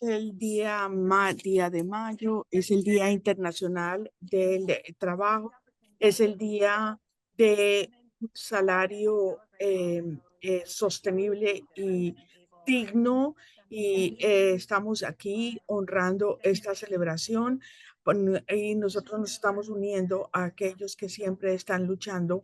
el día de mayo, es el Día Internacional del Trabajo, es el día de un salario sostenible y digno y estamos aquí honrando esta celebración y nosotros nos estamos uniendo a aquellos que siempre están luchando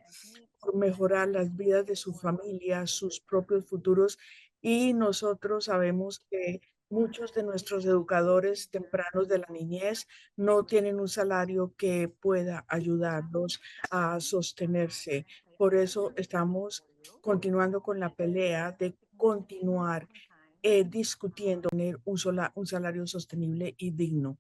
por mejorar las vidas de su familia, sus propios futuros. Y nosotros sabemos que muchos de nuestros educadores tempranos de la niñez no tienen un salario que pueda ayudarlos a sostenerse. Por eso estamos continuando con la pelea de continuar discutiendo tener un salario sostenible y digno.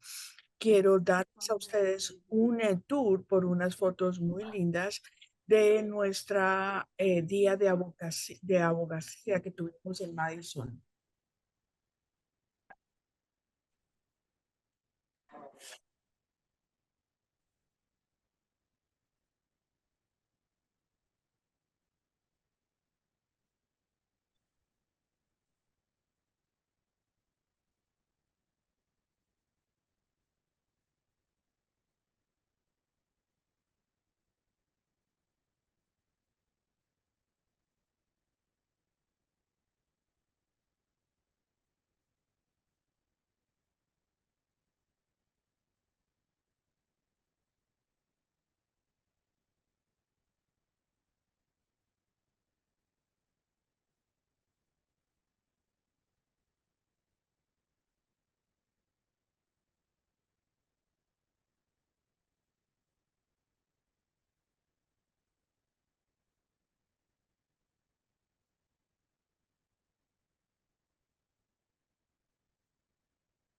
Quiero darles a ustedes un tour por unas fotos muy lindas de nuestra día de abogacía que tuvimos en Madison.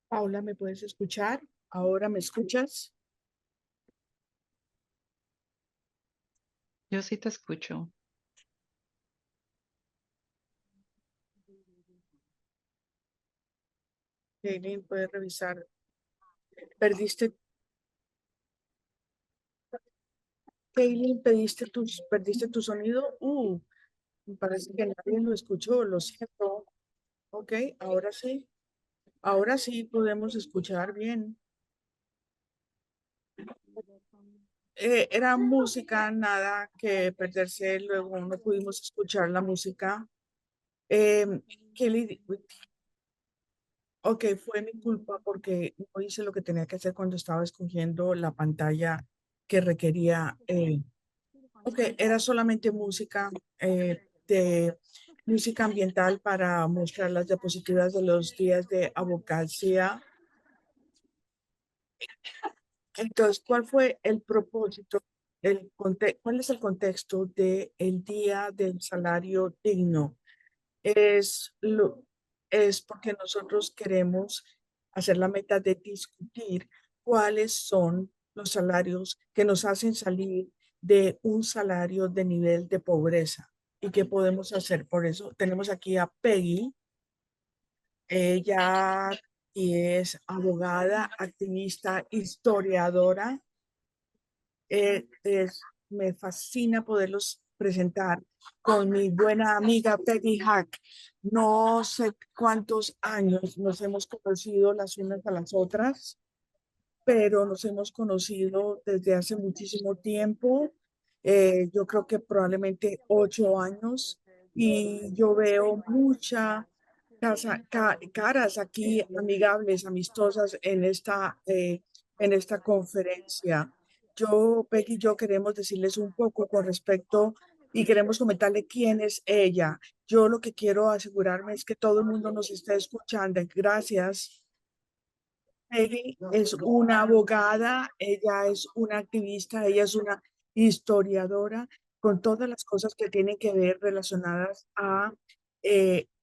Paula, ¿me puedes escuchar? ¿Ahora me escuchas? Yo sí te escucho. Eileen, puedes revisar. ¿Perdiste, Eileen, perdiste tu sonido? Me parece que nadie lo escuchó, lo siento. Ok, ahora sí. Ahora sí podemos escuchar bien. Era música, nada que perderse, luego no pudimos escuchar la música. Kelly, ok, fue mi culpa porque no hice lo que tenía que hacer cuando estaba escogiendo la pantalla que requería. Ok, era solamente música de música ambiental para mostrar las diapositivas de los días de abogacía. Entonces, ¿cuál fue el propósito, cuál es el contexto del Día del Salario Digno? Es, lo, es porque nosotros queremos hacer la meta de discutir cuáles son los salarios que nos hacen salir de un salario de nivel de pobreza y qué podemos hacer. Por eso tenemos aquí a Peggy. Ella es abogada, activista, historiadora. Eh, es- Me fascina poderlos presentar con mi buena amiga Peggy Hack. No sé cuántos años nos hemos conocido las unas a las otras, pero nos hemos conocido desde hace muchísimo tiempo. Yo creo que probablemente 8 años y yo veo muchas caras aquí amigables, amistosas en esta conferencia. Peggy y yo queremos decirles un poco con respecto y queremos comentarle quién es ella. Yo lo que quiero asegurarme es que todo el mundo nos esté escuchando. Gracias. Peggy es una abogada, ella es una activista, ella es una historiadora con todas las cosas que tienen que ver relacionadas a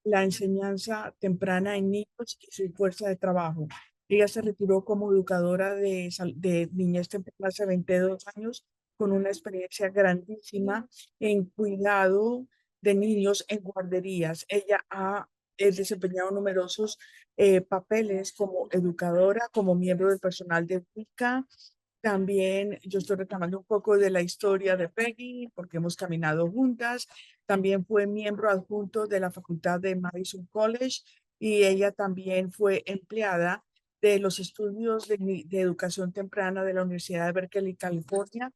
la enseñanza temprana en niños y su fuerza de trabajo. Ella se retiró como educadora de niñez temprana hace 22 años con una experiencia grandísima en cuidado de niños en guarderías. Ella ha desempeñado numerosos papeles como educadora, como miembro del personal de WICA. También yo estoy reclamando un poco de la historia de Peggy porque hemos caminado juntas. También fue miembro adjunto de la facultad de Madison College y ella también fue empleada de los estudios de educación temprana de la Universidad de Berkeley, California.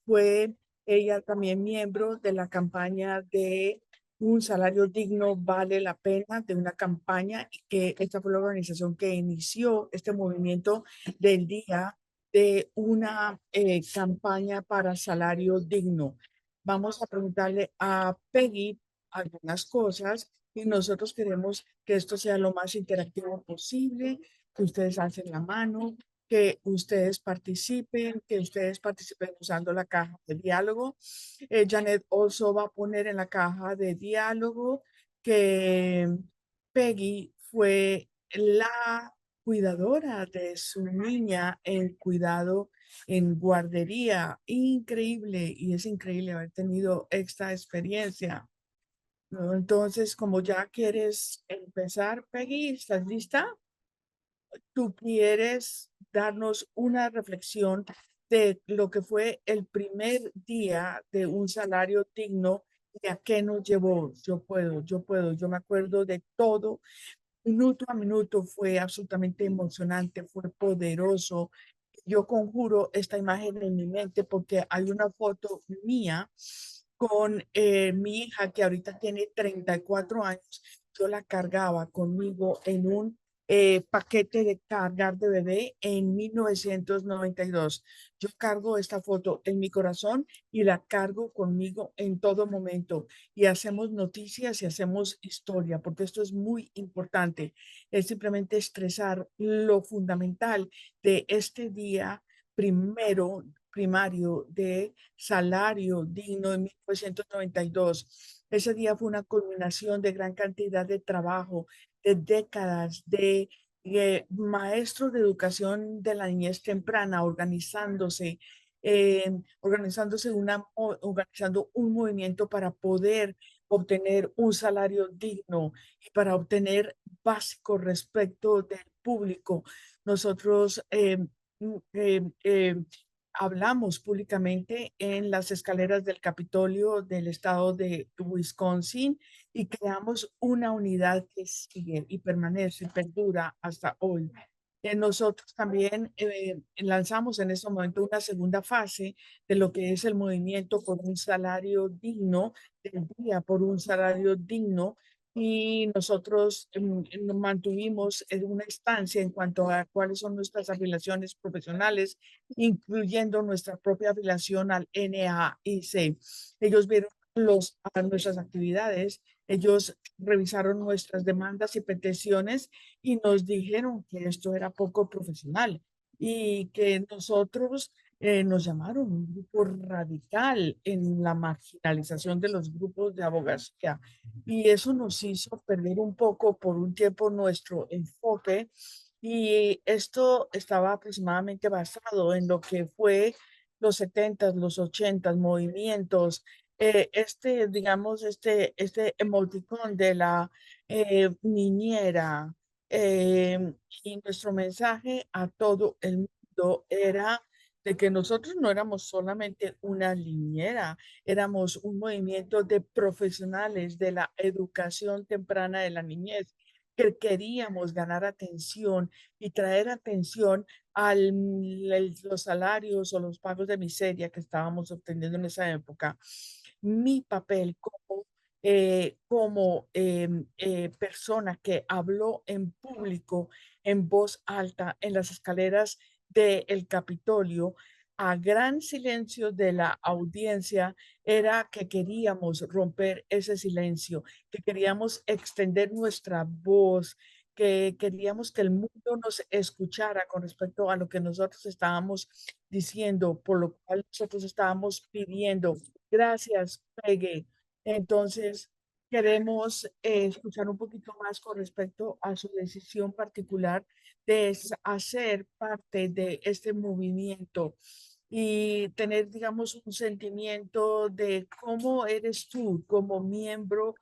Fue ella también miembro de la campaña de Un salario digno vale la pena, de una campaña que esta fue la organización que inició este movimiento del día de una campaña para salario digno. Vamos a preguntarle a Peggy algunas cosas y nosotros queremos que esto sea lo más interactivo posible, que ustedes alcen la mano, que ustedes participen usando la caja de diálogo. Janet also va a poner en la caja de diálogo que Peggy fue la cuidadora de su niña en cuidado en guardería. Increíble, y es increíble haber tenido esta experiencia, ¿no? Entonces, como ya quieres empezar, Peggy, ¿estás lista? ¿Tú quieres darnos una reflexión de lo que fue el primer día de un salario digno y a qué nos llevó? Yo me acuerdo de todo, minuto a minuto, fue absolutamente emocionante, fue poderoso. Yo conjuro esta imagen en mi mente porque hay una foto mía con mi hija que ahorita tiene 34 años. Yo la cargaba conmigo en un paquete de cargar de bebé en 1992. Yo cargo esta foto en mi corazón y la cargo conmigo en todo momento. Y hacemos noticias y hacemos historia, porque esto es muy importante. Es simplemente expresar lo fundamental de este día primario de salario digno en 1992. Ese día fue una culminación de gran cantidad de trabajo, de décadas de maestros de educación de la niñez temprana organizando un movimiento para poder obtener un salario digno y para obtener básico respecto del público. Nosotros mm, eh, eh, hablamos públicamente en las escaleras del Capitolio del estado de Wisconsin y creamos una unidad que sigue y permanece y perdura hasta hoy. Nosotros también lanzamos en este momento una segunda fase de lo que es el movimiento por un salario digno, del día por un salario digno, y nosotros nos mantuvimos en una estancia en cuanto a cuáles son nuestras afiliaciones profesionales, incluyendo nuestra propia afiliación al NAIC. Ellos vieron nuestras actividades, ellos revisaron nuestras demandas y peticiones y nos dijeron que esto era poco profesional y que nosotros nos llamaron un grupo radical en la marginalización de los grupos de abogacía, y eso nos hizo perder un poco por un tiempo nuestro enfoque, y esto estaba aproximadamente basado en lo que fue los 70 los 80 movimientos, digamos, este emoticón de la niñera, y nuestro mensaje a todo el mundo era de que nosotros no éramos solamente una niñera, éramos un movimiento de profesionales de la educación temprana de la niñez, que queríamos ganar atención y traer atención a los salarios o los pagos de miseria que estábamos obteniendo en esa época. Mi papel como persona que habló en público, en voz alta, en las escaleras del Capitolio, a gran silencio de la audiencia, era que queríamos romper ese silencio, que queríamos extender nuestra voz, que queríamos que el mundo nos escuchara con respecto a lo que nosotros estábamos diciendo, por lo cual nosotros estábamos pidiendo. Gracias, Pegue. Entonces, queremos escuchar un poquito más con respecto a su decisión particular de hacer parte de este movimiento y tener, digamos, un sentimiento de cómo eres tú como miembro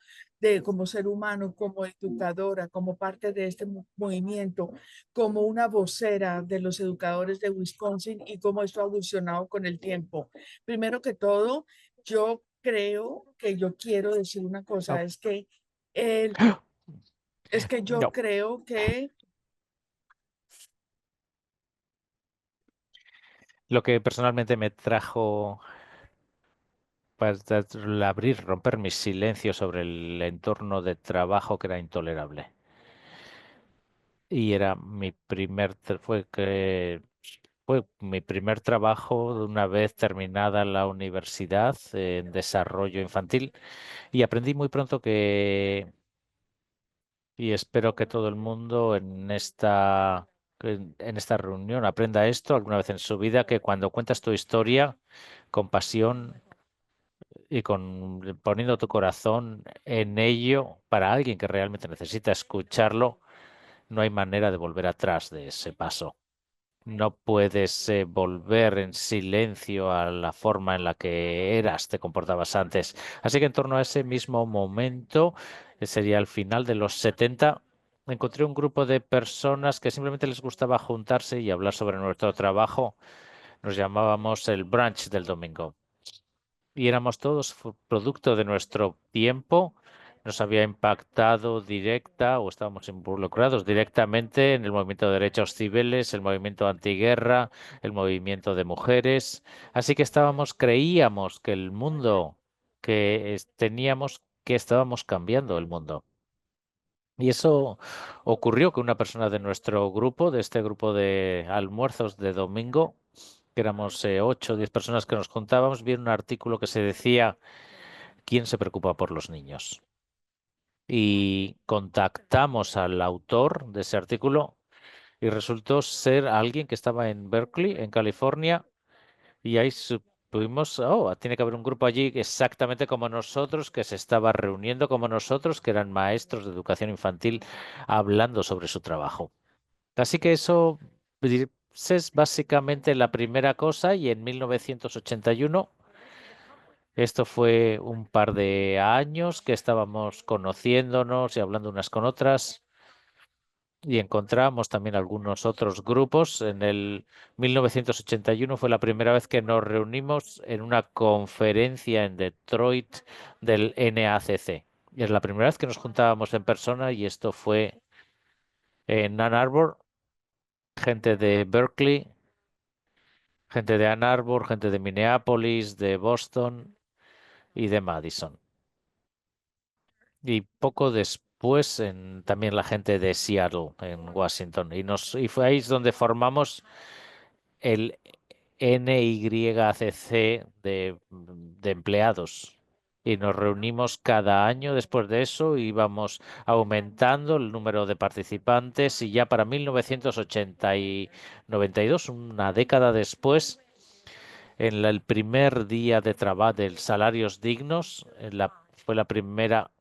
como ser humano, como educadora, como parte de este movimiento, como una vocera de los educadores de Wisconsin y cómo esto ha evolucionado con el tiempo. Primero que todo, yo creo que yo quiero decir una cosa, es que el Es que yo No, creo que lo que personalmente me trajo para abrir, romper mi silencio sobre el entorno de trabajo que era intolerable. Y era mi fue mi primer trabajo una vez terminada la universidad en desarrollo infantil y aprendí muy pronto y espero que todo el mundo en esta reunión aprenda esto alguna vez en su vida, que cuando cuentas tu historia con pasión y poniendo tu corazón en ello para alguien que realmente necesita escucharlo, no hay manera de volver atrás de ese paso. No puedes volver en silencio a la forma en la que te comportabas antes. Así que en torno a ese mismo momento, sería el final de los 70, encontré un grupo de personas que simplemente les gustaba juntarse y hablar sobre nuestro trabajo. Nos llamábamos el brunch del domingo y éramos todos producto de nuestro tiempo. Nos había impactado directa o estábamos involucrados directamente en el movimiento de derechos civiles, el movimiento antiguerra, el movimiento de mujeres. Así que creíamos que el mundo teníamos, que estábamos cambiando el mundo. Y eso ocurrió que una persona de nuestro grupo, de este grupo de almuerzos de domingo, que éramos 8 o 10 personas que nos juntábamos, vieron un artículo que se decía ¿quién se preocupa por los niños? Y contactamos al autor de ese artículo y resultó ser alguien que estaba en Berkeley, en California, y ahí supimos, oh, tiene que haber un grupo allí exactamente como nosotros, que se estaba reuniendo como nosotros, que eran maestros de educación infantil, hablando sobre su trabajo. Así que eso es básicamente la primera cosa y en 1981 esto fue un par de años que estábamos conociéndonos y hablando unas con otras y encontramos también algunos otros grupos. En el 1981 fue la primera vez que nos reunimos en una conferencia en Detroit del NACC. Y es la primera vez que nos juntábamos en persona y esto fue en Ann Arbor, gente de Berkeley, gente de Ann Arbor, gente de Minneapolis, de Boston y de Madison. Y poco después también la gente de Seattle, en Washington. Y fue ahí donde formamos el NYCC de empleados. Y nos reunimos cada año después de eso, íbamos aumentando el número de participantes y ya para 1980 y 92, una década después, en el primer día de trabajo del Salarios Dignos, fue la primera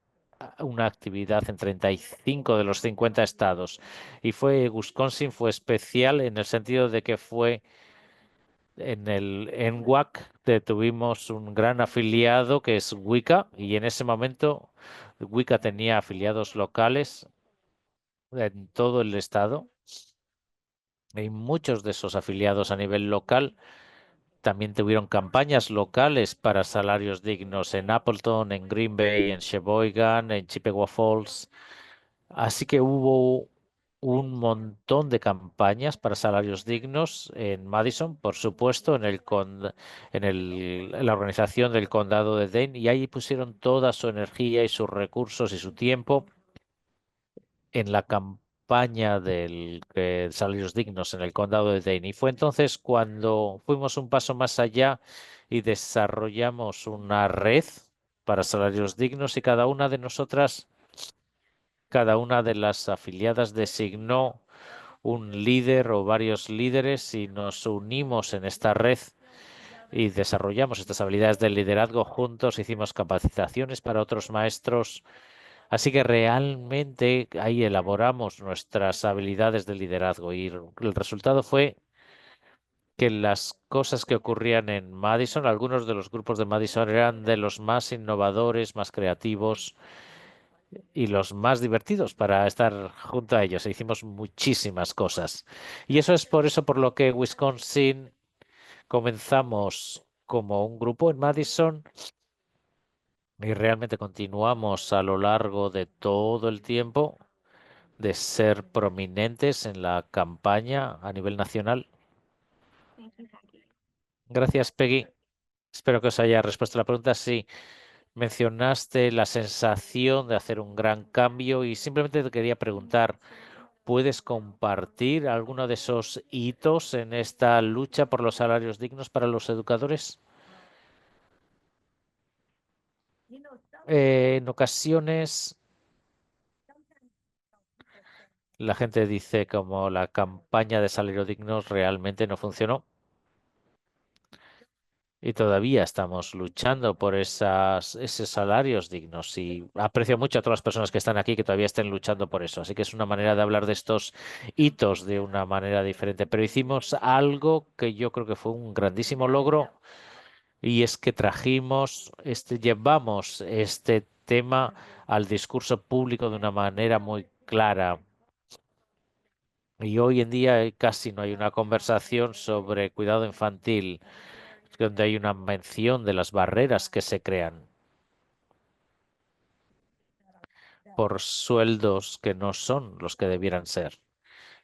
una actividad en 35 de los 50 estados. Y Wisconsin fue especial en el sentido de que fue en el NWAC, tuvimos un gran afiliado que es Wicca, y en ese momento Wicca tenía afiliados locales en todo el estado. Y muchos de esos afiliados a nivel local también tuvieron campañas locales para salarios dignos en Appleton, en Green Bay, en Sheboygan, en Chippewa Falls. Así que hubo un montón de campañas para salarios dignos en Madison, por supuesto, en la organización del condado de Dane, y ahí pusieron toda su energía y sus recursos y su tiempo en la campaña del salarios dignos en el condado de Dane. Y fue entonces cuando fuimos un paso más allá y desarrollamos una red para salarios dignos y cada una de las afiliadas designó un líder o varios líderes y nos unimos en esta red y desarrollamos estas habilidades de liderazgo juntos, hicimos capacitaciones para otros maestros. Así que realmente ahí elaboramos nuestras habilidades de liderazgo y el resultado fue que las cosas que ocurrían en Madison, algunos de los grupos de Madison eran de los más innovadores, más creativos y los más divertidos para estar junto a ellos. E hicimos muchísimas cosas. Y eso es por eso por lo que Wisconsin comenzamos como un grupo en Madison y realmente continuamos a lo largo de todo el tiempo. de ser prominentes en la campaña a nivel nacional? Gracias, Peggy. Espero que os haya respuesto la pregunta. Sí, mencionaste la sensación de hacer un gran cambio y simplemente te quería preguntar, ¿puedes compartir alguno de esos hitos en esta lucha por los salarios dignos para los educadores? En ocasiones la gente dice como la campaña de salario digno realmente no funcionó y todavía estamos luchando por esos salarios dignos y aprecio mucho a todas las personas que están aquí que todavía estén luchando por eso. Así que es una manera de hablar de estos hitos de una manera diferente. Pero hicimos algo que yo creo que fue un grandísimo logro y es que llevamos este tema al discurso público de una manera muy clara. Y hoy en día casi no hay una conversación sobre cuidado infantil donde hay una mención de las barreras que se crean por sueldos que no son los que debieran ser.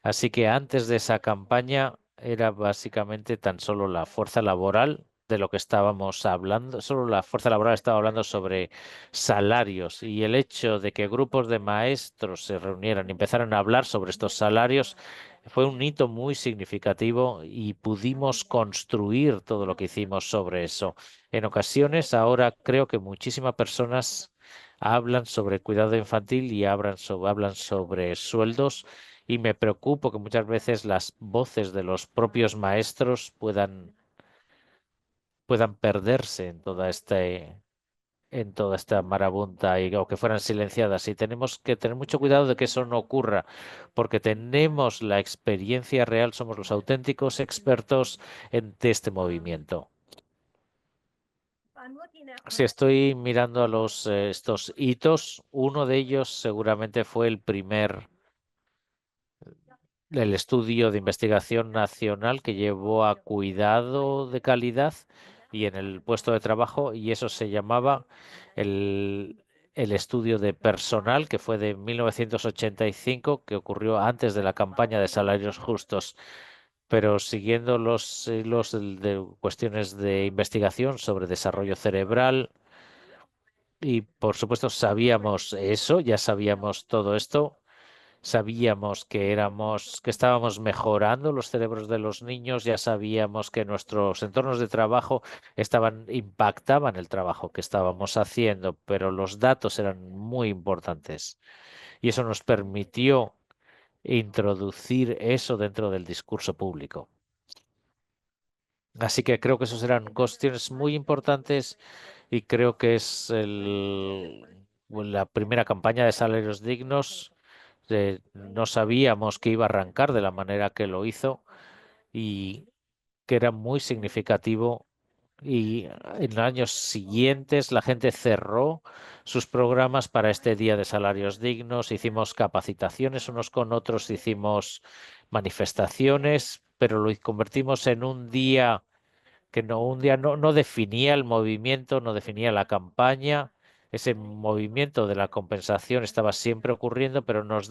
Así que antes de esa campaña era básicamente tan solo la fuerza laboral de lo que estábamos hablando, solo la fuerza laboral estaba hablando sobre salarios y el hecho de que grupos de maestros se reunieran y empezaran a hablar sobre estos salarios fue un hito muy significativo y pudimos construir todo lo que hicimos sobre eso. En ocasiones, ahora creo que muchísimas personas hablan sobre cuidado infantil y hablan sobre sueldos y me preocupo que muchas veces las voces de los propios maestros puedan perderse en toda esta marabunta o que fueran silenciadas. Y tenemos que tener mucho cuidado de que eso no ocurra, porque tenemos la experiencia real, somos los auténticos expertos de este movimiento. Si estoy mirando a estos hitos, uno de ellos seguramente fue el estudio de investigación nacional que llevó a cuidado de calidad y en el puesto de trabajo, y eso se llamaba el estudio de personal, que fue de 1985, que ocurrió antes de la campaña de salarios justos. Pero siguiendo los hilos de cuestiones de investigación sobre desarrollo cerebral, y por supuesto sabíamos eso, ya sabíamos todo esto. Sabíamos que estábamos mejorando los cerebros de los niños, ya sabíamos que nuestros entornos de trabajo impactaban el trabajo que estábamos haciendo, pero los datos eran muy importantes y eso nos permitió introducir eso dentro del discurso público. Así que creo que esos eran cuestiones muy importantes y creo que es la primera campaña de salarios dignos. No sabíamos que iba a arrancar de la manera que lo hizo y que era muy significativo. Y en años siguientes la gente cerró sus programas para este Día de Salarios Dignos. Hicimos capacitaciones unos con otros, hicimos manifestaciones, pero lo convertimos en un día que un día no definía el movimiento, no definía la campaña. Ese movimiento de la compensación estaba siempre ocurriendo, pero nos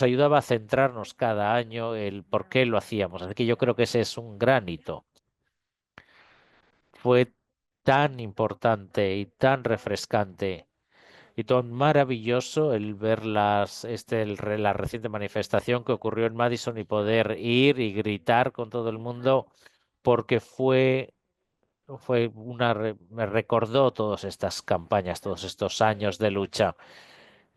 ayudaba a centrarnos cada año el por qué lo hacíamos. Así que yo creo que ese es un gran hito. Fue tan importante y tan refrescante y tan maravilloso el ver la reciente manifestación que ocurrió en Madison y poder ir y gritar con todo el mundo porque me recordó todas estas campañas, todos estos años de lucha,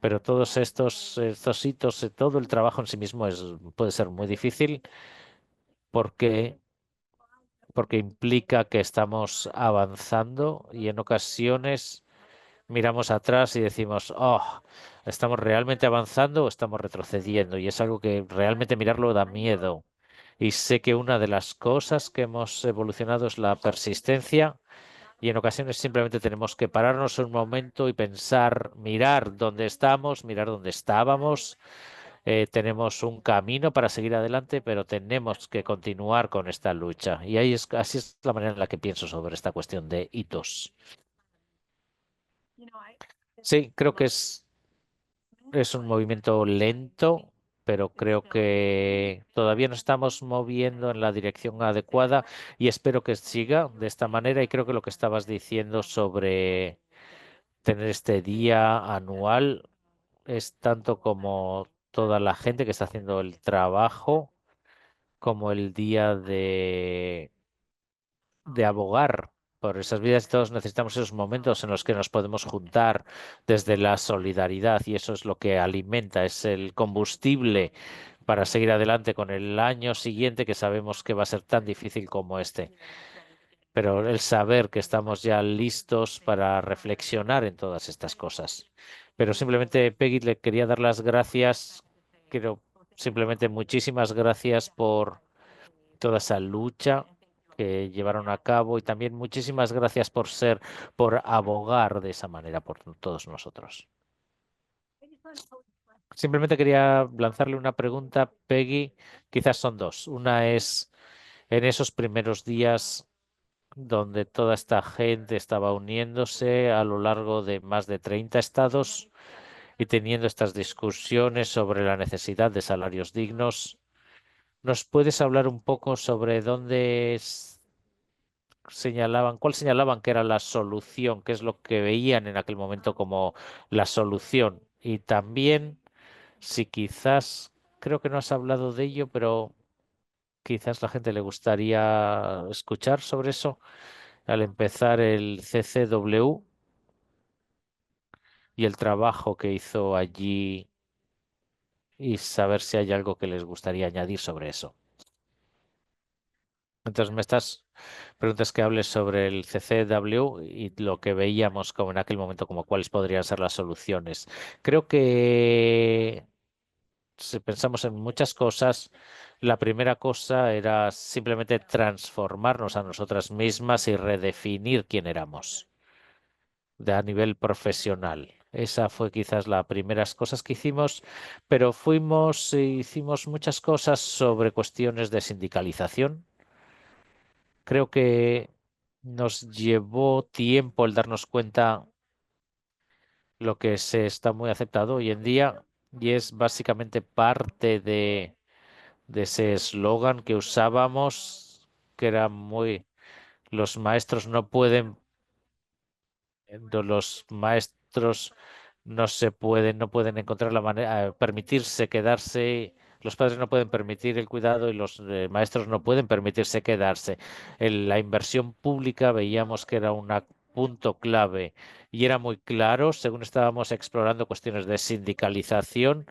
pero todos estos hitos, todo el trabajo en sí mismo puede ser muy difícil porque, porque implica que estamos avanzando y en ocasiones miramos atrás y decimos, oh, ¿estamos realmente avanzando o estamos retrocediendo? Y es algo que realmente mirarlo da miedo. Y sé que una de las cosas que hemos evolucionado es la persistencia. Y en ocasiones simplemente tenemos que pararnos un momento y pensar, mirar dónde estamos, mirar dónde estábamos. Tenemos un camino para seguir adelante, pero tenemos que continuar con esta lucha. Y así es la manera en la que pienso sobre esta cuestión de hitos. Sí, creo que es es un movimiento lento, pero creo que todavía nos estamos moviendo en la dirección adecuada y espero que siga de esta manera. Y creo que lo que estabas diciendo sobre tener este día anual es tanto como toda la gente que está haciendo el trabajo, como el día de abogar por esas vidas. Todos necesitamos esos momentos en los que nos podemos juntar desde la solidaridad y eso es lo que alimenta, es el combustible para seguir adelante con el año siguiente que sabemos que va a ser tan difícil como este. Pero el saber que estamos ya listos para reflexionar en todas estas cosas. Pero simplemente, Peggy, le quería dar las gracias, quiero simplemente muchísimas gracias por toda esa lucha que llevaron a cabo y también muchísimas gracias por abogar de esa manera por todos nosotros. Simplemente quería lanzarle una pregunta, Peggy, quizás son dos. Una es, en esos primeros días donde toda esta gente estaba uniéndose a lo largo de más de 30 estados y teniendo estas discusiones sobre la necesidad de salarios dignos, ¿nos puedes hablar un poco sobre cuál señalaban que era la solución, qué es lo que veían en aquel momento como la solución? Y también, si quizás, creo que no has hablado de ello, pero quizás la gente le gustaría escuchar sobre eso al empezar el CCW y el trabajo que hizo allí y saber si hay algo que les gustaría añadir sobre eso. Entonces, preguntas que hables sobre el CCW y lo que veíamos como en aquel momento, como cuáles podrían ser las soluciones. Creo que si pensamos en muchas cosas, la primera cosa era simplemente transformarnos a nosotras mismas y redefinir quién éramos a nivel profesional. Esa fue quizás las primeras cosas que hicimos, pero hicimos muchas cosas sobre cuestiones de sindicalización. Creo que nos llevó tiempo el darnos cuenta lo que se está muy aceptado hoy en día y es básicamente parte de ese eslogan que usábamos, que era los maestros no pueden los maestros no pueden encontrar la manera, permitirse quedarse, los padres no pueden permitir el cuidado y los maestros no pueden permitirse quedarse. En la inversión pública veíamos que era un punto clave y era muy claro según estábamos explorando cuestiones de sindicalización,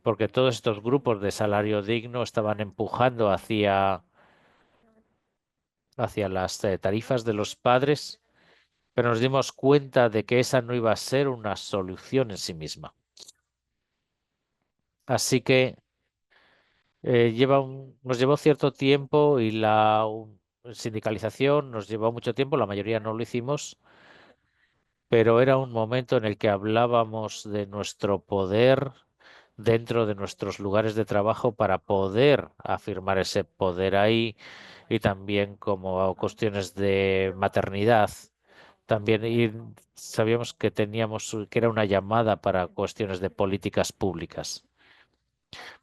porque todos estos grupos de salario digno estaban empujando hacia las tarifas de los padres, pero nos dimos cuenta de que esa no iba a ser una solución en sí misma. Así que nos llevó cierto tiempo y sindicalización nos llevó mucho tiempo, la mayoría no lo hicimos, pero era un momento en el que hablábamos de nuestro poder dentro de nuestros lugares de trabajo para poder afirmar ese poder ahí y también como cuestiones de maternidad. También sabíamos que que era una llamada para cuestiones de políticas públicas,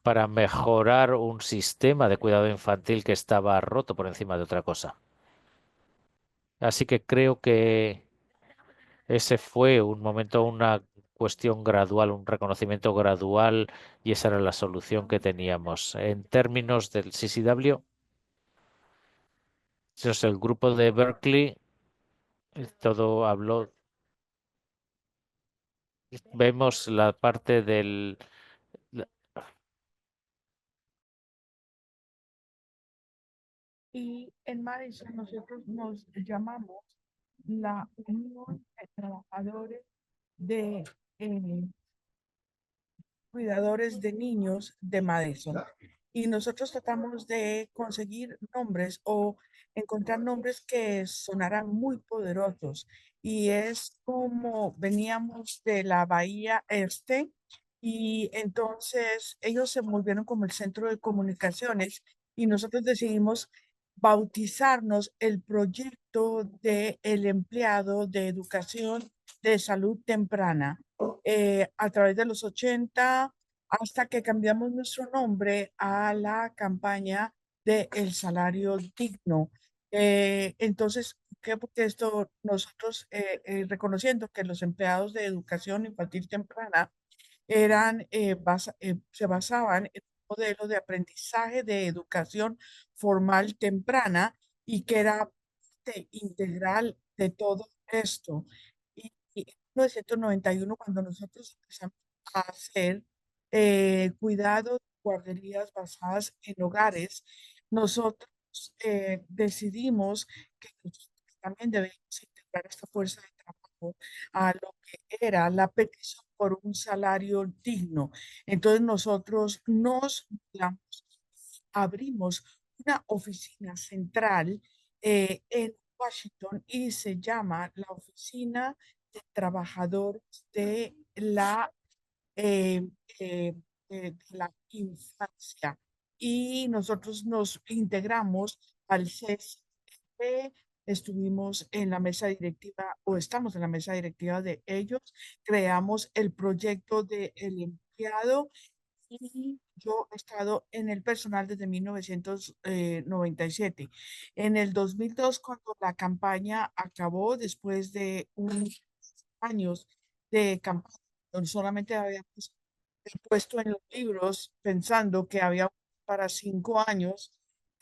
para mejorar un sistema de cuidado infantil que estaba roto por encima de otra cosa. Así que creo que ese fue un momento, una cuestión gradual, un reconocimiento gradual y esa era la solución que teníamos. En términos del CCW, es el grupo de Berkeley, todo habló, vemos la parte Y en Madison nosotros nos llamamos la Unión de Trabajadores de Cuidadores de Niños de Madison. Y nosotros tratamos de conseguir nombres o encontrar nombres que sonaran muy poderosos. Y es como veníamos de la Bahía Este y entonces ellos se volvieron como el centro de comunicaciones y nosotros decidimos bautizarnos el proyecto de el empleado de educación de salud temprana a través de los 80 hasta que cambiamos nuestro nombre a la campaña de El Salario Digno. Entonces, ¿qué? Porque esto nosotros reconociendo que los empleados de educación infantil temprana se basaban en un modelo de aprendizaje de educación formal temprana y que era parte integral de todo esto. Y en 1991, cuando nosotros empezamos a hacer cuidados, guarderías basadas en hogares, nosotros decidimos que nosotros también debemos integrar esta fuerza de trabajo a lo que era la petición por un salario digno. Entonces nosotros abrimos una oficina central en Washington y se llama la Oficina de Trabajadores eh, eh, de la Infancia. Y nosotros nos integramos al CSP, estuvimos en la mesa directiva o estamos en la mesa directiva de ellos, creamos el proyecto de El Empleado y yo he estado en el personal desde 1997. En el 2002, cuando la campaña acabó, después de unos años de campaña, donde solamente habíamos puesto en los libros pensando que había para 5 años,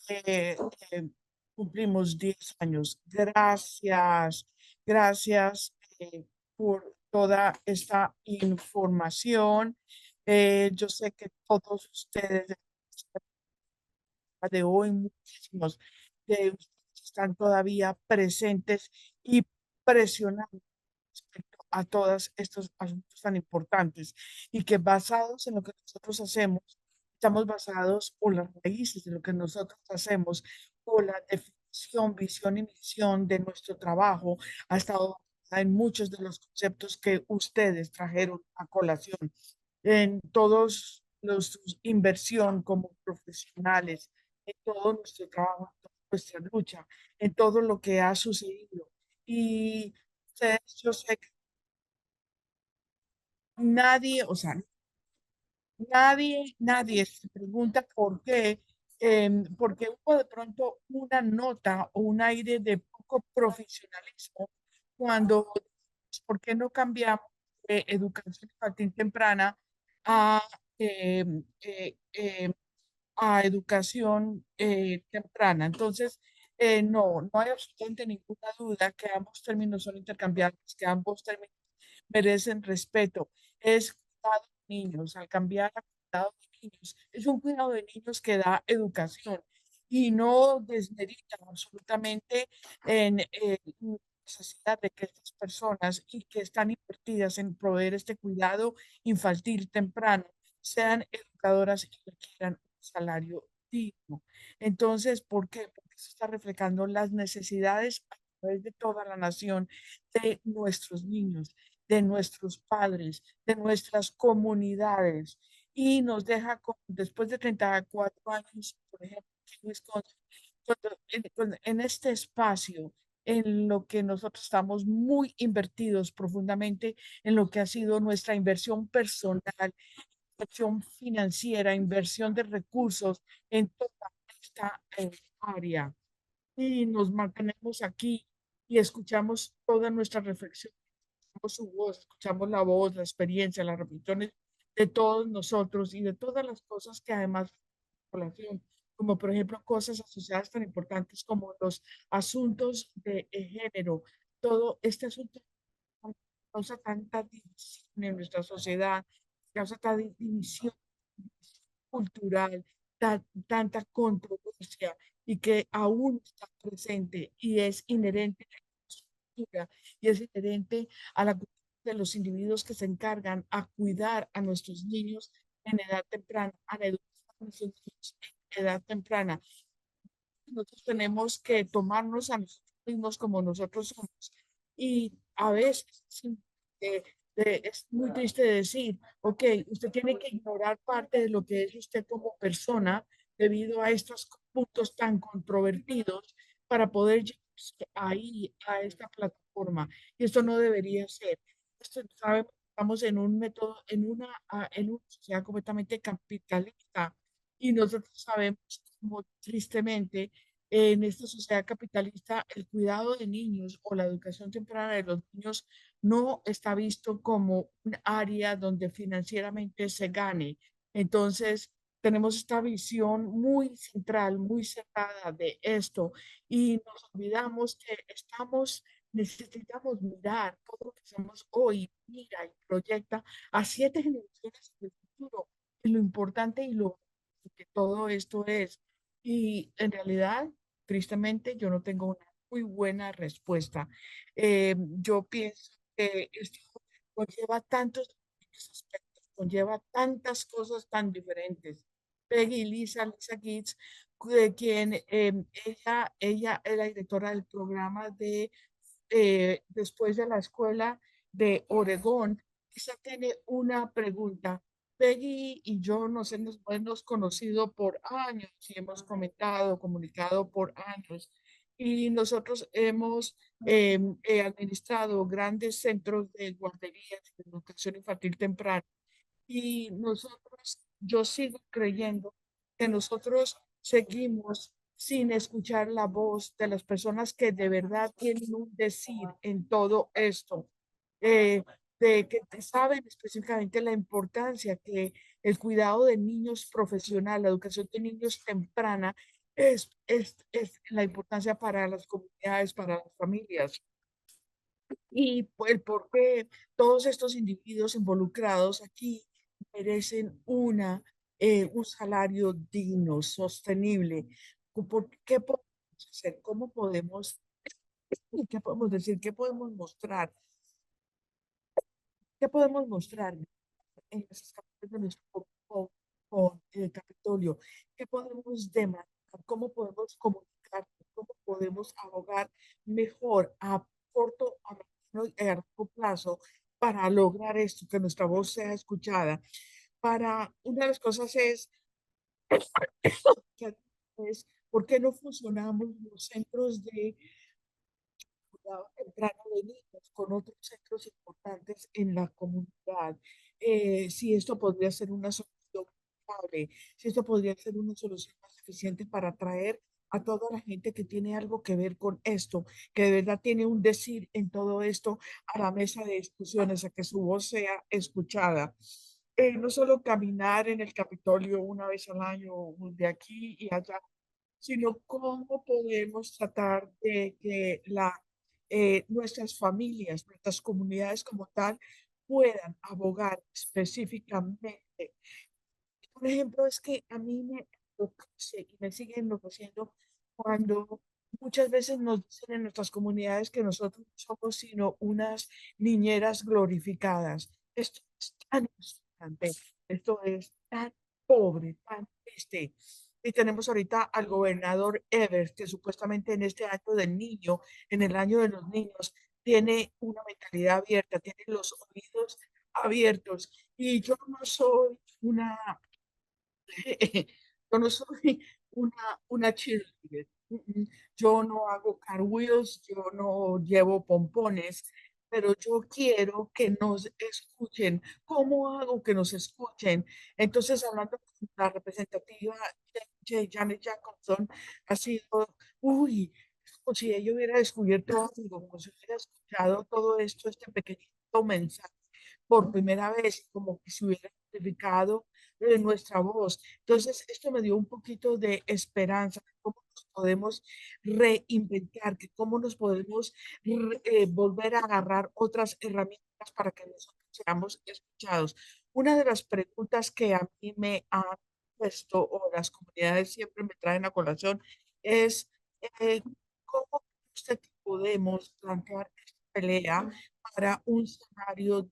eh, eh, cumplimos 10 años. Gracias, gracias por toda esta información. Yo sé que todos ustedes de hoy, muchísimos de ustedes están todavía presentes y presionando respecto a todos estos asuntos tan importantes y que basados en lo que nosotros hacemos, estamos basados por las raíces de lo que nosotros hacemos, por la definición, visión y misión de nuestro trabajo, ha estado en muchos de los conceptos que ustedes trajeron a colación en todos los inversión como profesionales, en todo nuestro trabajo, en toda nuestra lucha, en todo lo que ha sucedido. Y ustedes, yo sé que nadie, o sea, nadie se pregunta por qué hubo de pronto una nota o un aire de poco profesionalismo cuando, ¿por qué no cambiamos de educación infantil temprana a, em, a educación temprana? Entonces, no hay absolutamente ninguna duda que ambos términos son intercambiables, que ambos términos merecen respeto. Es cuidado de niños, al cambiar a cuidado de niños, es un cuidado de niños que da educación y no desmerita absolutamente en la necesidad de que estas personas y que están invertidas en proveer este cuidado infantil temprano sean educadoras y requieran un salario digno. Entonces, ¿por qué? Porque se está reflejando las necesidades a través de toda la nación de nuestros niños, de nuestros padres, de nuestras comunidades. Y nos deja, después de 34 años, por ejemplo, aquí en Wisconsin, en este espacio en lo que nosotros estamos muy invertidos profundamente en lo que ha sido nuestra inversión personal, inversión financiera, inversión de recursos en toda esta área. Y nos mantenemos aquí y escuchamos toda nuestra reflexión, su voz, escuchamos la voz, la experiencia, las reflexiones de todos nosotros y de todas las cosas que además población, como por ejemplo cosas asociadas tan importantes como los asuntos de género. Todo este asunto causa tanta división en nuestra sociedad, causa tanta división cultural, tanta controversia y que aún está presente y es inherente a la cultura y es inherente a la cultura de los individuos que se encargan a cuidar a nuestros niños en edad temprana, a la educación de nuestros niños en edad temprana. Nosotros tenemos que tomarnos a nosotros mismos como nosotros somos. Y a veces sí, es muy triste decir, ok, usted tiene que ignorar parte de lo que es usted como persona debido a estos puntos tan controvertidos para poder llegar ahí a esta plataforma forma. Y esto no debería ser. Sabemos que estamos en un método, en una sociedad completamente capitalista y nosotros sabemos como tristemente en esta sociedad capitalista el cuidado de niños o la educación temprana de los niños no está visto como un área donde financieramente se gane. Entonces, tenemos esta visión muy central, muy cerrada de esto y nos olvidamos que necesitamos mirar todo lo que hacemos hoy, mira y proyecta a 7 generaciones en el futuro, y lo importante y lo que todo esto es. Y en realidad, tristemente, yo no tengo una muy buena respuesta. Yo pienso que esto conlleva tantos aspectos, conlleva tantas cosas tan diferentes. Peggy Lisa Gates, de quien ella es la directora del programa de después de la escuela de Oregón. Lisa tiene una pregunta. Peggy y yo hemos conocido por años y hemos comunicado por años. Y nosotros hemos administrado grandes centros de guarderías de educación infantil temprana y yo sigo creyendo que nosotros seguimos sin escuchar la voz de las personas que de verdad tienen un decir en todo esto, de que saben específicamente la importancia que el cuidado de niños profesional, la educación de niños temprana, es la importancia para las comunidades, para las familias. Y el por qué todos estos individuos involucrados aquí merecen un salario digno, sostenible. ¿Qué podemos hacer? ¿Qué podemos decir? ¿Qué podemos mostrar? ¿Qué podemos mostrar en las escapadas de nuestro con el Capitolio? ¿Qué podemos demandar? ¿Cómo podemos comunicar? ¿Cómo podemos abogar mejor a corto, a mediano y a largo plazo para lograr esto, que nuestra voz sea escuchada? Una de las cosas que es ¿por qué no funcionamos los centros de cuidado temprano de niños con otros centros importantes en la comunidad? Si esto podría ser una solución viable, si esto podría ser una solución más eficiente para atraer a toda la gente que tiene algo que ver con esto, que de verdad tiene un decir en todo esto a la mesa de discusiones, a que su voz sea escuchada. No solo caminar en el Capitolio una vez al año, de aquí y allá, sino cómo podemos tratar de que nuestras familias, nuestras comunidades como tal, puedan abogar específicamente. Por ejemplo, es que a mí me enloquece y me sigue enloqueciendo cuando muchas veces nos dicen en nuestras comunidades que nosotros no somos sino unas niñeras glorificadas. Esto es tan insultante, esto es tan pobre, tan triste. Y tenemos ahorita al gobernador Evers, que supuestamente en este año del niño, en el año de los niños, tiene una mentalidad abierta, tiene los oídos abiertos. Y yo no soy una yo no soy una cheerleader. Yo no hago cartwheels, yo no llevo pompones, pero yo quiero que nos escuchen. ¿Cómo hago que nos escuchen? Entonces, hablando con la representativa Janet Jacobson, ha sido, uy, como si ella hubiera descubierto algo, como si hubiera escuchado todo esto, este pequeñito mensaje por primera vez, como que se hubiera amplificado nuestra voz. Entonces, esto me dio un poquito de esperanza, cómo nos podemos reinventar, que cómo nos podemos volver a agarrar otras herramientas para que nosotros seamos escuchados. Una de las preguntas que a mí me han puesto o las comunidades siempre me traen a colación es eh, cómo usted podemos plantear esta pelea para un salario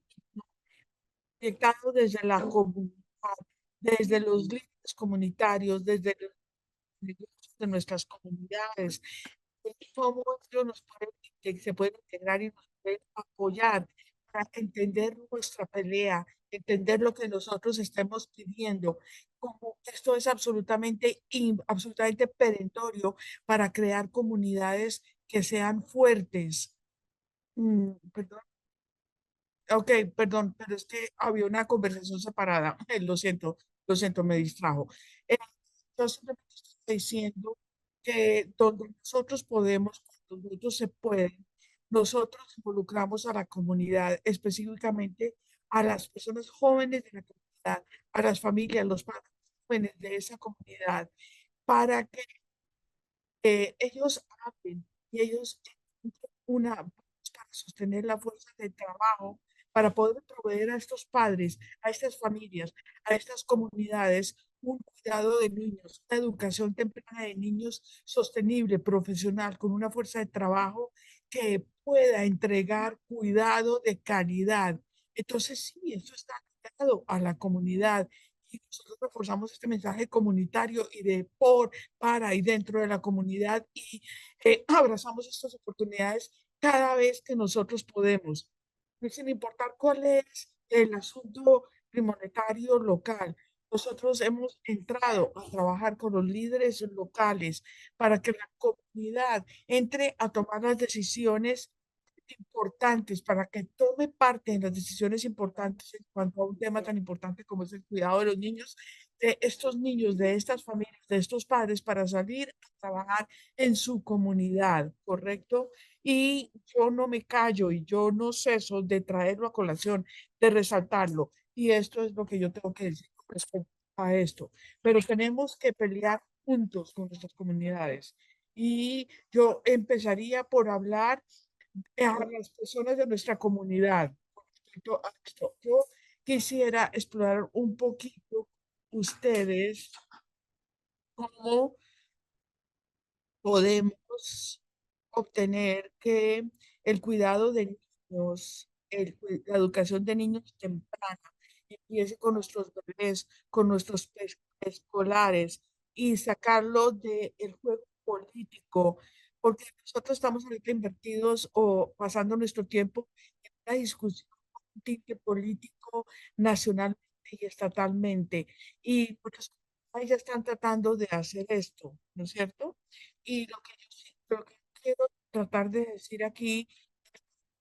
proyectado desde la comunidad, desde los líderes comunitarios, desde los negocios de nuestras comunidades, cómo ellos que se pueden integrar y nos pueden apoyar para entender nuestra pelea, entender lo que nosotros estamos pidiendo, como esto es absolutamente perentorio para crear comunidades que sean fuertes. Perdón. Ok, perdón, pero es que había una conversación separada. Lo siento, me distrajo. Eh, yo simplemente estoy diciendo que donde nosotros podemos, cuando nosotros se puede, nosotros involucramos a la comunidad, específicamente a las personas jóvenes de la comunidad, a las familias, los padres jóvenes de esa comunidad, para que ellos hablen y ellos encuentren una voz para sostener la fuerza de trabajo, para poder proveer a estos padres, a estas familias, a estas comunidades, un cuidado de niños, una educación temprana de niños sostenible, profesional, con una fuerza de trabajo que pueda entregar cuidado de calidad. Entonces, sí, eso está ligado a la comunidad. Y nosotros reforzamos este mensaje comunitario y de para y dentro de la comunidad y abrazamos estas oportunidades cada vez que nosotros podemos, sin importar cuál es el asunto monetario local. Nosotros hemos entrado a trabajar con los líderes locales para que la comunidad entre a tomar las decisiones importantes, para que tome parte en las decisiones importantes en cuanto a un tema tan importante como es el cuidado de los niños, de estos niños, de estas familias, de estos padres, para salir a trabajar en su comunidad, ¿correcto? Y yo no me callo y yo no ceso de traerlo a colación, de resaltarlo. Y esto es lo que yo tengo que decir con respecto a esto. Pero tenemos que pelear juntos con nuestras comunidades. Y yo empezaría por hablar a las personas de nuestra comunidad con respecto a esto. Yo quisiera explorar un poquito ustedes cómo podemos obtener que el cuidado de niños, la educación de niños temprana, empiece con nuestros bebés, con nuestros escolares y sacarlo del juego político, porque nosotros estamos ahorita invertidos o pasando nuestro tiempo en una discusión con un tinte político nacionalmente y estatalmente. Y muchos países ya están tratando de hacer esto, ¿no es cierto? Y lo que quiero tratar de decir aquí,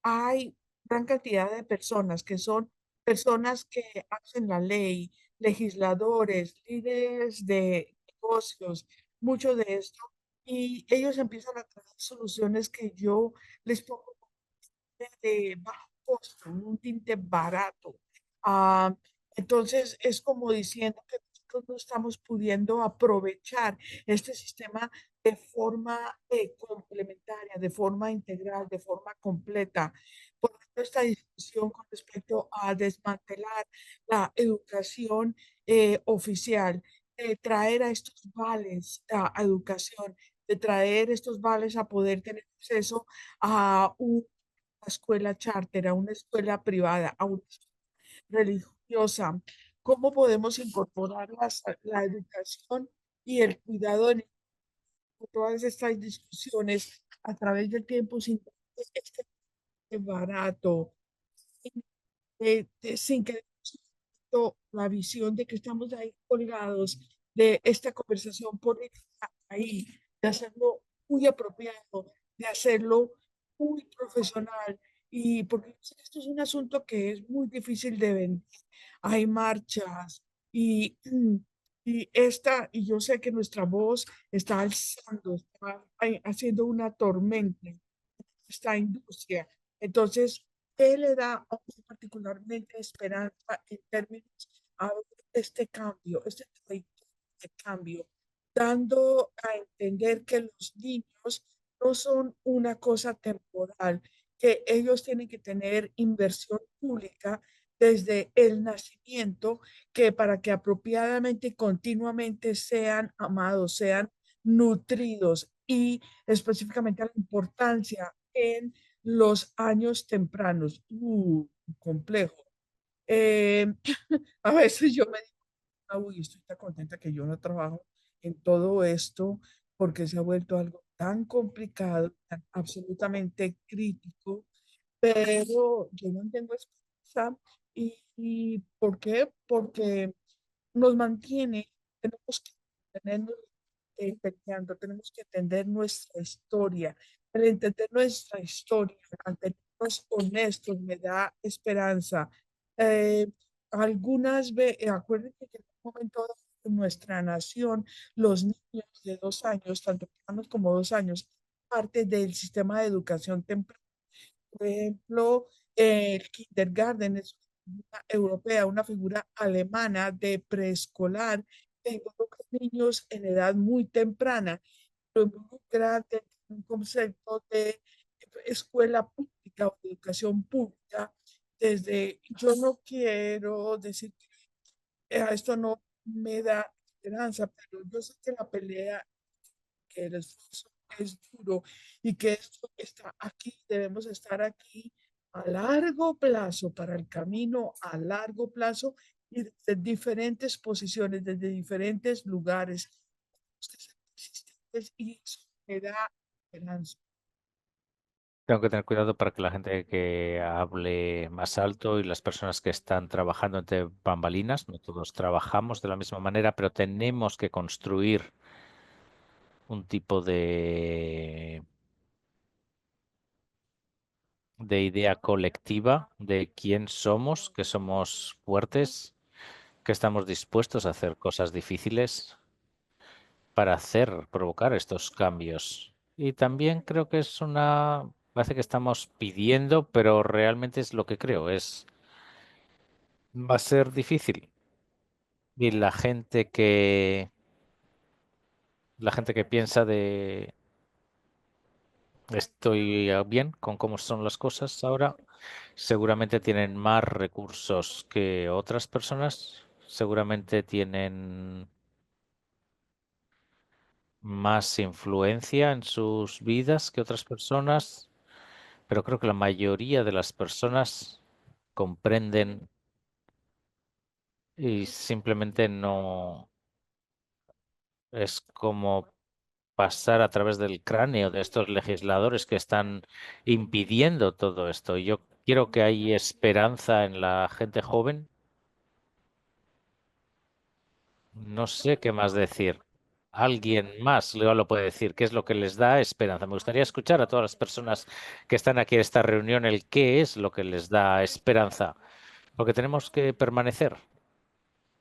hay gran cantidad de personas que son personas que hacen la ley, legisladores, líderes de negocios, mucho de esto, y ellos empiezan a traer soluciones que yo les pongo de bajo costo, un tinte barato. Ah, entonces, es como diciendo que nosotros no estamos pudiendo aprovechar este sistema de forma complementaria, de forma integral, de forma completa. Por ejemplo, esta discusión con respecto a desmantelar la educación oficial, de traer a estos vales a educación, de traer estos vales a poder tener acceso a un escuela charter, a una escuela privada, a una escuela religiosa. ¿Cómo podemos incorporar la educación y el cuidado de todas estas discusiones a través del tiempo sin que este barato, sin que la visión de que estamos ahí colgados de esta conversación política ahí, de hacerlo muy apropiado, de hacerlo muy profesional? Y porque esto es un asunto que es muy difícil de vender. Hay marchas y, y yo sé que nuestra voz está alzando, está haciendo una tormenta esta industria. Entonces, ¿qué le da a usted particularmente esperanza en términos a este cambio, este trayecto de cambio, dando a entender que los niños no son una cosa temporal, que ellos tienen que tener inversión pública desde el nacimiento, que para que apropiadamente y continuamente sean amados, sean nutridos y específicamente la importancia en los años tempranos. Complejo. Eh, a veces yo me digo, "Ah, uy, estoy tan contenta que yo no trabajo en todo esto porque se ha vuelto algo tan complicado, tan absolutamente crítico, pero yo no tengo excusa. Y ¿por qué? Porque nos mantiene, tenemos que tenernos peleando, tenemos que entender nuestra historia. Al entender nuestra historia, al tener honestos me da esperanza. Eh, algunas veces, acuérdense que en un momento dado, en nuestra nación, los niños de 2 años, tanto pequeños como 2 años, parte del sistema de educación temprana. Por ejemplo, el kindergarten es una figura europea, una figura alemana de preescolar que involucra niños en edad muy temprana, lo involucra dentro de un concepto de escuela pública o de educación pública. Desde, yo no quiero decir que esto no me da esperanza, pero yo sé que la pelea, que el esfuerzo es duro y que esto está aquí, debemos estar aquí a largo plazo, para el camino a largo plazo y desde diferentes posiciones, desde diferentes lugares. Y eso me da esperanza. Tengo que tener cuidado para que la gente que hable más alto y las personas que están trabajando entre bambalinas, no todos trabajamos de la misma manera, pero tenemos que construir un tipo de idea colectiva de quién somos, que somos fuertes, que estamos dispuestos a hacer cosas difíciles para provocar estos cambios. Y también creo que parece que estamos pidiendo, pero realmente es lo que creo, va a ser difícil. Y la gente que piensa de estoy bien con cómo son las cosas ahora, seguramente tienen más recursos que otras personas, seguramente tienen más influencia en sus vidas que otras personas, pero creo que la mayoría de las personas comprenden y simplemente no es como pasar a través del cráneo de estos legisladores que están impidiendo todo esto. Yo quiero que hay esperanza en la gente joven. No sé qué más decir. Alguien más lo puede decir. ¿Qué es lo que les da esperanza? Me gustaría escuchar a todas las personas que están aquí en esta reunión el qué es lo que les da esperanza. Porque tenemos que permanecer.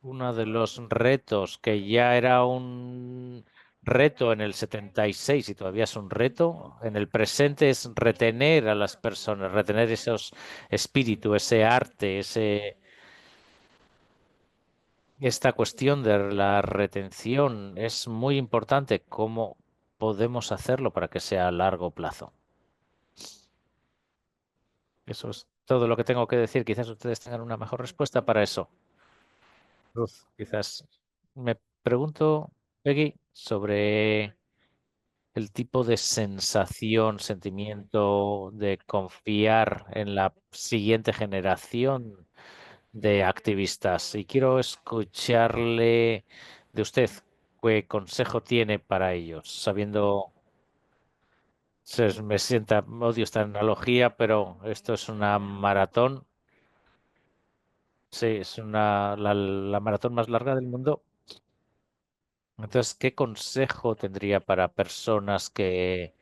Uno de los retos que ya era un reto en el 76 y todavía es un reto, en el presente es retener a las personas, retener esos espíritu, ese arte, esta cuestión de la retención es muy importante. ¿Cómo podemos hacerlo para que sea a largo plazo? Eso es todo lo que tengo que decir. Quizás ustedes tengan una mejor respuesta para eso. Quizás me pregunto, Peggy, sobre el tipo de sensación, sentimiento de confiar en la siguiente generación de activistas. Y quiero escucharle de usted qué consejo tiene para ellos, sabiendo, me sienta, odio esta analogía, pero esto es una maratón. Sí, es la maratón más larga del mundo. Entonces, ¿qué consejo tendría para personas que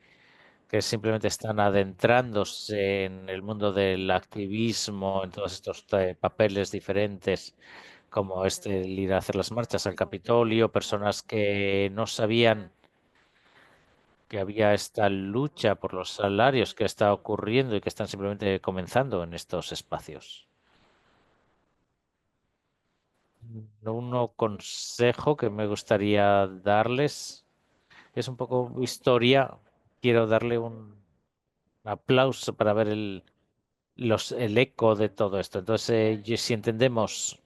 simplemente están adentrándose en el mundo del activismo, en todos estos papeles diferentes, como el ir a hacer las marchas al Capitolio, personas que no sabían que había esta lucha por los salarios que está ocurriendo y que están simplemente comenzando en estos espacios? Un consejo que me gustaría darles es un poco historia. Quiero darle un aplauso para ver el eco de todo esto. Entonces, si entendemos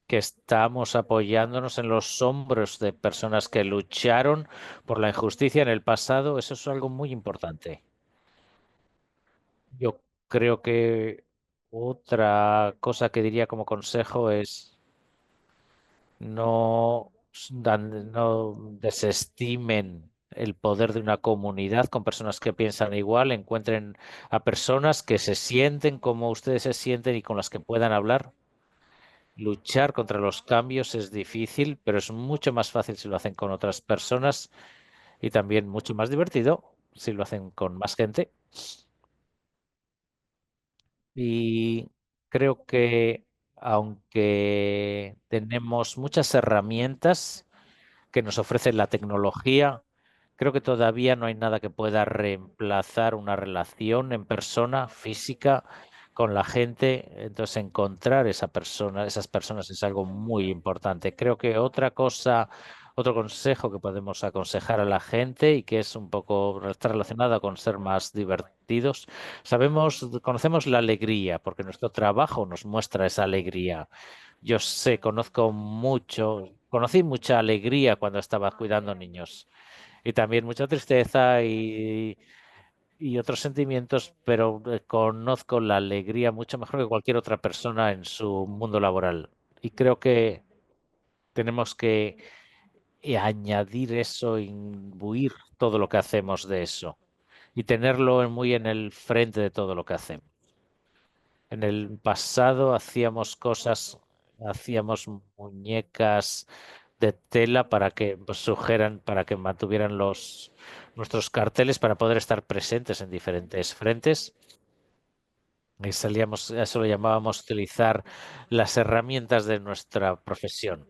que estamos apoyándonos en los hombros de personas que lucharon por la injusticia en el pasado, eso es algo muy importante. Yo creo que otra cosa que diría como consejo es no desestimen el poder de una comunidad con personas que piensan igual, encuentren a personas que se sienten como ustedes se sienten y con las que puedan hablar. Luchar contra los cambios es difícil, pero es mucho más fácil si lo hacen con otras personas y también mucho más divertido si lo hacen con más gente. Y creo que aunque tenemos muchas herramientas que nos ofrece la tecnología, creo que todavía no hay nada que pueda reemplazar una relación en persona, física, con la gente. Entonces, encontrar esa persona, esas personas es algo muy importante. Creo que otra cosa, otro consejo que podemos aconsejar a la gente y que es un poco, está relacionada con ser más divertidos. Conocemos la alegría, porque nuestro trabajo nos muestra esa alegría. Yo sé, conocí mucha alegría cuando estaba cuidando niños y también mucha tristeza y otros sentimientos, pero conozco la alegría mucho mejor que cualquier otra persona en su mundo laboral. Y creo que tenemos que añadir eso, imbuir todo lo que hacemos de eso y tenerlo muy en el frente de todo lo que hacemos. En el pasado hacíamos muñecas de tela para que para que mantuvieran nuestros carteles para poder estar presentes en diferentes frentes. Y a eso lo llamábamos utilizar las herramientas de nuestra profesión.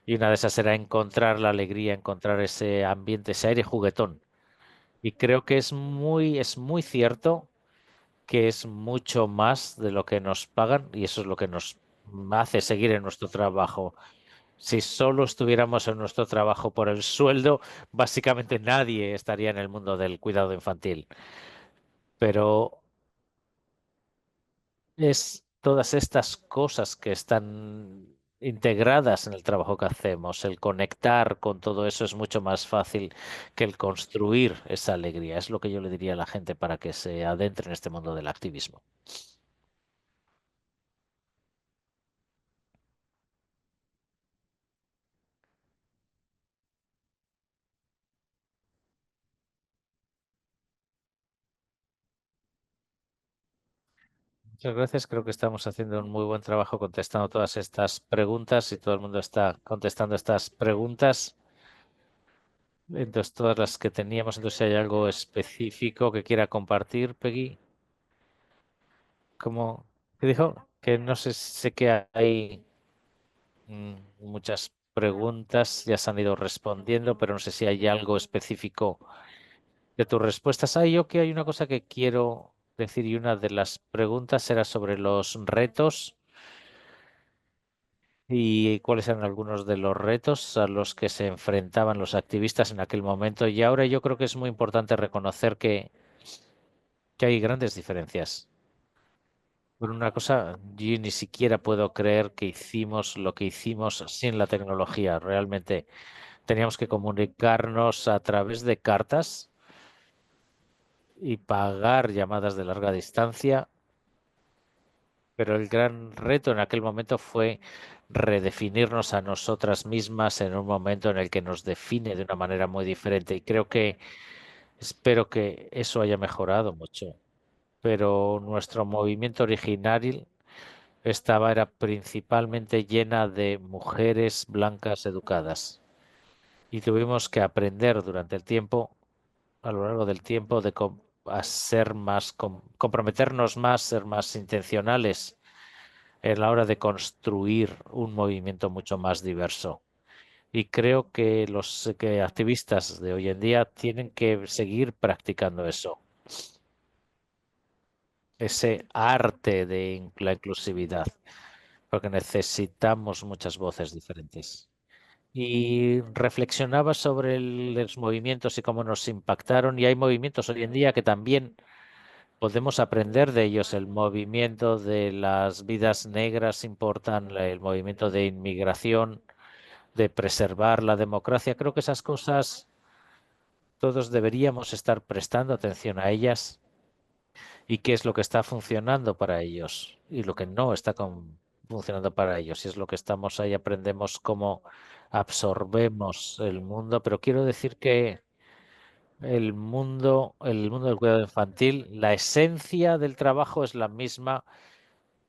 Y una de esas era encontrar la alegría, encontrar ese ambiente, ese aire juguetón. Y creo que es muy cierto que es mucho más de lo que nos pagan y eso es lo que nos hace seguir en nuestro trabajo. Si solo estuviéramos en nuestro trabajo por el sueldo, básicamente nadie estaría en el mundo del cuidado infantil. Pero es todas estas cosas que están integradas en el trabajo que hacemos. El conectar con todo eso es mucho más fácil que el construir esa alegría. Es lo que yo le diría a la gente para que se adentre en este mundo del activismo. Muchas gracias. Creo que estamos haciendo un muy buen trabajo contestando todas estas preguntas y todo el mundo está contestando estas preguntas. Entonces, todas las que teníamos. Entonces, si hay algo específico que quiera compartir, Peggy, como que dijo, que no sé que hay muchas preguntas, ya se han ido respondiendo, pero no sé si hay algo específico de tus respuestas. Yo que hay una cosa que quiero decir y una de las preguntas era sobre los retos. ¿Y cuáles eran algunos de los retos a los que se enfrentaban los activistas en aquel momento? Y ahora yo creo que es muy importante reconocer que hay grandes diferencias. Por una cosa, yo ni siquiera puedo creer que hicimos lo que hicimos sin la tecnología. Realmente teníamos que comunicarnos a través de cartas y pagar llamadas de larga distancia, pero el gran reto en aquel momento fue redefinirnos a nosotras mismas en un momento en el que nos define de una manera muy diferente. Y espero que eso haya mejorado mucho. Pero nuestro movimiento originario era principalmente llena de mujeres blancas educadas. Y tuvimos que aprender durante el tiempo, a lo largo del tiempo, a ser comprometernos más, ser más intencionales en la hora de construir un movimiento mucho más diverso. Y creo que los activistas de hoy en día tienen que seguir practicando eso, ese arte de la inclusividad, porque necesitamos muchas voces diferentes. Y reflexionaba sobre los movimientos y cómo nos impactaron, y hay movimientos hoy en día que también podemos aprender de ellos. El movimiento de las vidas negras importan, el movimiento de inmigración, de preservar la democracia. Creo que esas cosas todos deberíamos estar prestando atención a ellas y qué es lo que está funcionando para ellos y lo que no está funcionando para ellos. Y es lo que estamos ahí, aprendemos cómo absorbemos el mundo. Pero quiero decir que el mundo del cuidado infantil, la esencia del trabajo es la misma,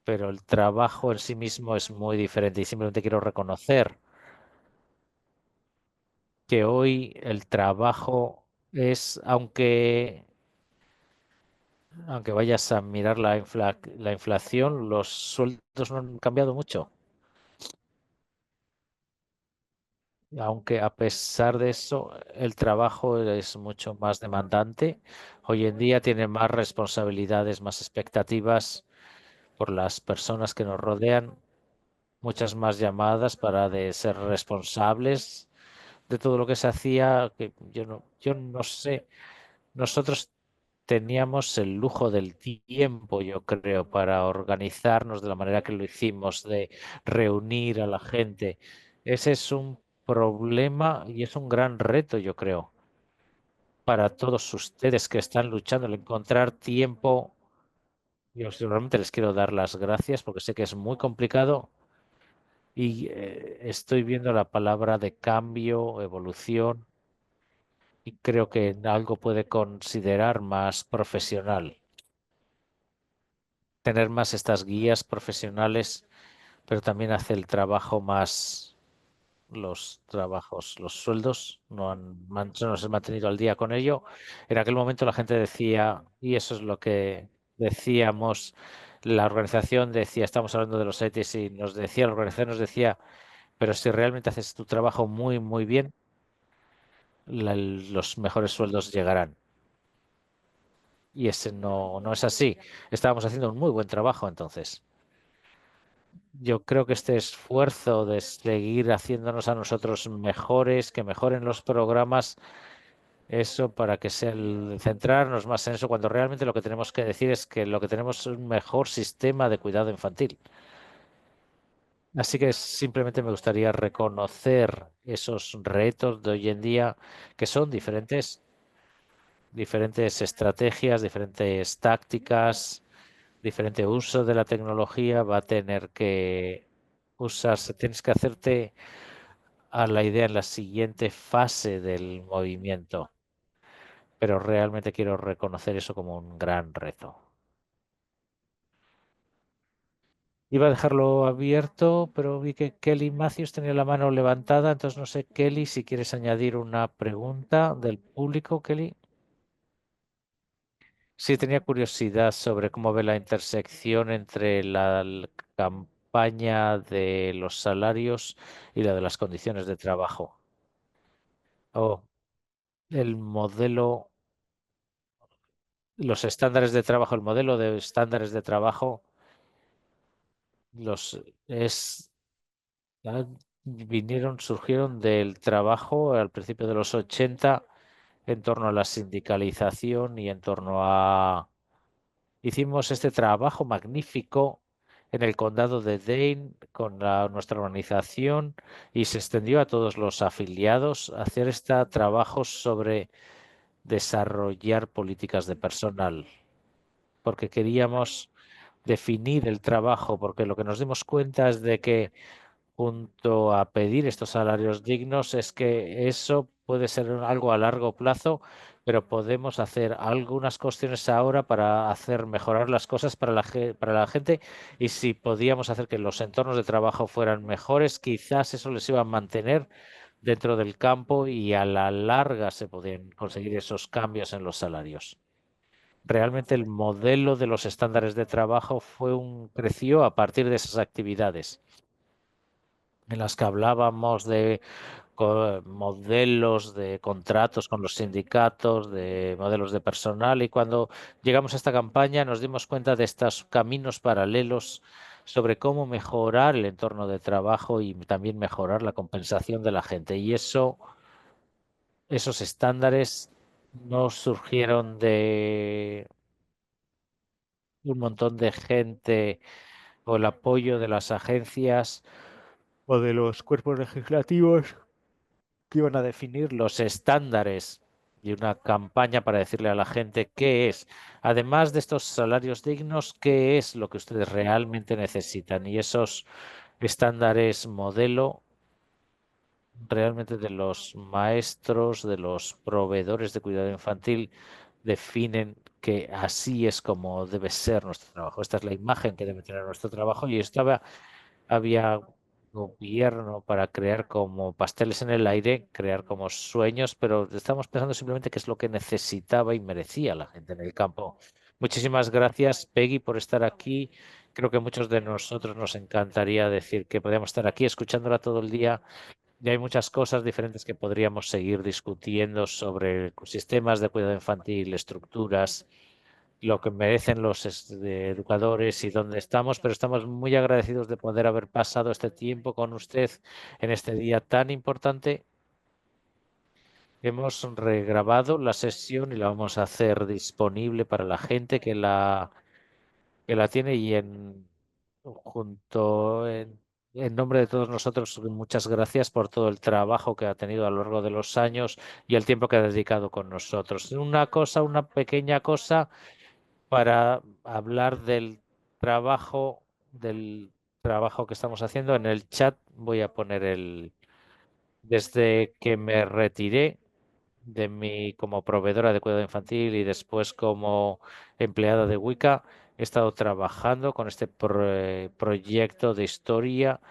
pero el trabajo en sí mismo es muy diferente. Y simplemente quiero reconocer que hoy el trabajo es, aunque aunque vayas a mirar la inflación, los sueldos no han cambiado mucho. Aunque a pesar de eso, el trabajo es mucho más demandante. Hoy en día tiene más responsabilidades, más expectativas por las personas que nos rodean, muchas más llamadas para de ser responsables de todo lo que se hacía, que yo no sé. Nosotros teníamos el lujo del tiempo, yo creo, para organizarnos de la manera que lo hicimos, de reunir a la gente. Ese es un problema y es un gran reto, yo creo, para todos ustedes que están luchando, el encontrar tiempo. Yo realmente les quiero dar las gracias porque sé que es muy complicado y estoy viendo la palabra de cambio, evolución, y creo que algo puede considerar más profesional. Tener más estas guías profesionales, pero también hace el trabajo más, los trabajos, los sueldos no se han mantenido al día con ello. En aquel momento la gente decía, y eso es lo que decíamos, la organización decía, estamos hablando de los ITs y nos decía, la organización nos decía, pero si realmente haces tu trabajo muy, muy bien, los mejores sueldos llegarán. Y ese no es así. Estábamos haciendo un muy buen trabajo entonces. Yo creo que este esfuerzo de seguir haciéndonos a nosotros mejores, que mejoren los programas, eso para que sea el centrarnos más en eso, cuando realmente lo que tenemos que decir es que lo que tenemos es un mejor sistema de cuidado infantil. Así que simplemente me gustaría reconocer esos retos de hoy en día que son diferentes, diferentes estrategias, diferentes tácticas, diferente uso de la tecnología va a tener que usarse. Tienes que hacerte a la idea en la siguiente fase del movimiento, pero realmente quiero reconocer eso como un gran reto. Iba a dejarlo abierto, pero vi que Kelly Matthews tenía la mano levantada, entonces no sé, Kelly, si quieres añadir una pregunta del público, Kelly. Sí, tenía curiosidad sobre cómo ve la intersección entre la campaña de los salarios y la de las condiciones de trabajo. O el modelo, los estándares de trabajo, el modelo de estándares de trabajo, los es ah, surgieron del trabajo al principio de los 80 en torno a la sindicalización y en torno a hicimos este trabajo magnífico en el condado de Dane con nuestra organización y se extendió a todos los afiliados a hacer este trabajo sobre desarrollar políticas de personal, porque queríamos definir el trabajo, porque lo que nos dimos cuenta es de que junto a pedir estos salarios dignos es que eso puede ser algo a largo plazo, pero podemos hacer algunas cuestiones ahora para hacer mejorar las cosas para para la gente y si podíamos hacer que los entornos de trabajo fueran mejores, quizás eso les iba a mantener dentro del campo y a la larga se podían conseguir esos cambios en los salarios. Realmente el modelo de los estándares de trabajo creció a partir de esas actividades en las que hablábamos de modelos de contratos con los sindicatos, de modelos de personal y cuando llegamos a esta campaña nos dimos cuenta de estos caminos paralelos sobre cómo mejorar el entorno de trabajo y también mejorar la compensación de la gente. Y esos estándares no surgieron de un montón de gente o el apoyo de las agencias o de los cuerpos legislativos que iban a definir los estándares y una campaña para decirle a la gente qué es, además de estos salarios dignos, qué es lo que ustedes realmente necesitan. Y esos estándares modelo realmente de los maestros, de los proveedores de cuidado infantil, definen que así es como debe ser nuestro trabajo. Esta es la imagen que debe tener nuestro trabajo y estaba había gobierno para crear como pasteles en el aire, crear como sueños, pero estamos pensando simplemente qué es lo que necesitaba y merecía la gente en el campo. Muchísimas gracias, Peggy, por estar aquí. Creo que muchos de nosotros nos encantaría decir que podíamos estar aquí escuchándola todo el día. Y hay muchas cosas diferentes que podríamos seguir discutiendo sobre sistemas de cuidado infantil, estructuras, lo que merecen los educadores y dónde estamos, pero estamos muy agradecidos de poder haber pasado este tiempo con usted en este día tan importante. Hemos regrabado la sesión y la vamos a hacer disponible para la gente que la tiene y junto en nombre de todos nosotros, muchas gracias por todo el trabajo que ha tenido a lo largo de los años y el tiempo que ha dedicado con nosotros. Una pequeña cosa para hablar del trabajo que estamos haciendo. En el chat voy a poner desde que me retiré de mi como proveedora de cuidado infantil y después como empleada de Wicca, he estado trabajando con este proyecto de historia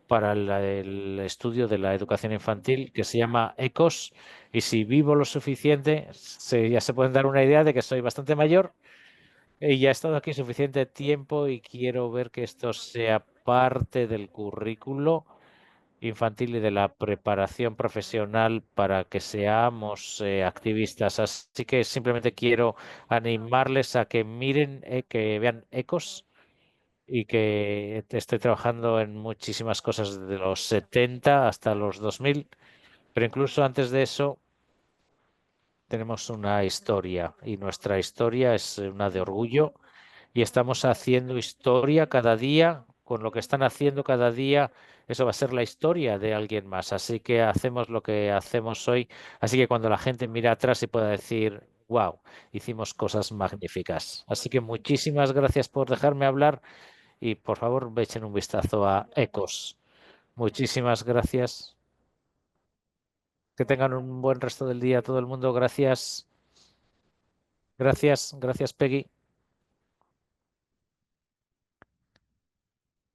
para el estudio de la educación infantil que se llama ECOS. Y si vivo lo suficiente, ya se pueden dar una idea de que soy bastante mayor y ya he estado aquí suficiente tiempo y quiero ver que esto sea parte del currículo infantil y de la preparación profesional para que seamos activistas. Así que simplemente quiero animarles a que miren, que vean Ecos y que estoy trabajando en muchísimas cosas desde los 70 hasta los 2000, pero incluso antes de eso tenemos una historia y nuestra historia es una de orgullo y estamos haciendo historia cada día. Con lo que están haciendo cada día, eso va a ser la historia de alguien más. Así que hacemos lo que hacemos hoy. Así que cuando la gente mira atrás y pueda decir, wow, hicimos cosas magníficas. Así que muchísimas gracias por dejarme hablar y por favor echen un vistazo a Ecos. Muchísimas gracias. Que tengan un buen resto del día todo el mundo. Gracias. Gracias, gracias Peggy.